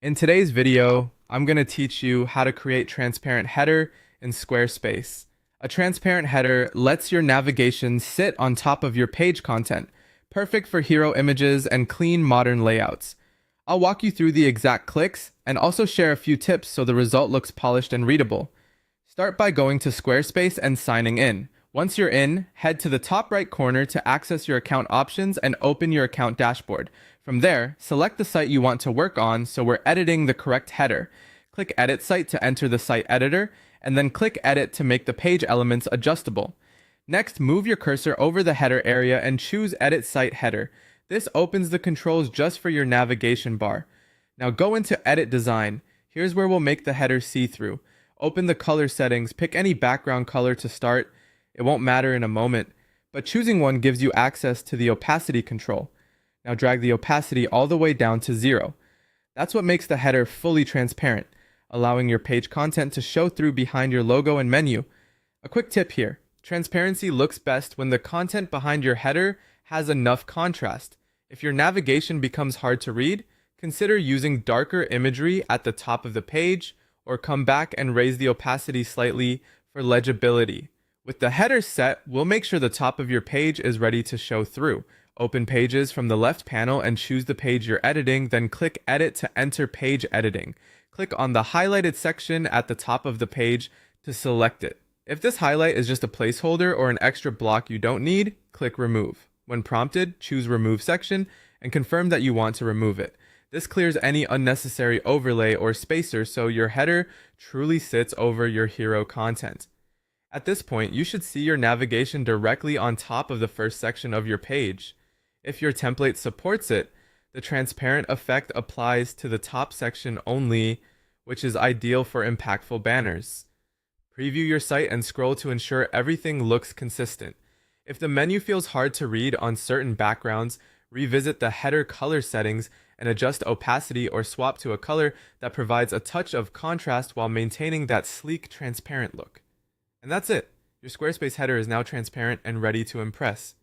In today's video, I'm going to teach you how to create transparent header in Squarespace. A transparent header lets your navigation sit on top of your page content, perfect for hero images and clean modern layouts. I'll walk you through the exact clicks and also share a few tips so the result looks polished and readable. Start by going to Squarespace and signing in. Once you're in, head to the top right corner to access your account options and open your account dashboard. From there, select the site you want to work on, so we're editing the correct header. Click Edit Site to enter the site editor, and then click Edit to make the page elements adjustable. Next, move your cursor over the header area and choose Edit Site Header. This opens the controls just for your navigation bar. Now go into Edit Design. Here's where we'll make the header see-through. Open the color settings, pick any background color to start. It won't matter in a moment, but choosing one gives you access to the opacity control. Now drag the opacity all the way down to 0. That's what makes the header fully transparent, allowing your page content to show through behind your logo and menu. A quick tip here: transparency looks best when the content behind your header has enough contrast. If your navigation becomes hard to read, consider using darker imagery at the top of the page, or come back and raise the opacity slightly for legibility. With the header set, we'll make sure the top of your page is ready to show through. Open Pages from the left panel and choose the page you're editing, then click Edit to enter page editing. Click on the highlighted section at the top of the page to select it. If this highlight is just a placeholder or an extra block you don't need, click Remove. When prompted, choose Remove Section and confirm that you want to remove it. This clears any unnecessary overlay or spacer so your header truly sits over your hero content. At this point, you should see your navigation directly on top of the first section of your page. If your template supports it, the transparent effect applies to the top section only, which is ideal for impactful banners. Preview your site and scroll to ensure everything looks consistent. If the menu feels hard to read on certain backgrounds, revisit the header color settings and adjust opacity or swap to a color that provides a touch of contrast while maintaining that sleek, transparent look. And that's it. Your Squarespace header is now transparent and ready to impress.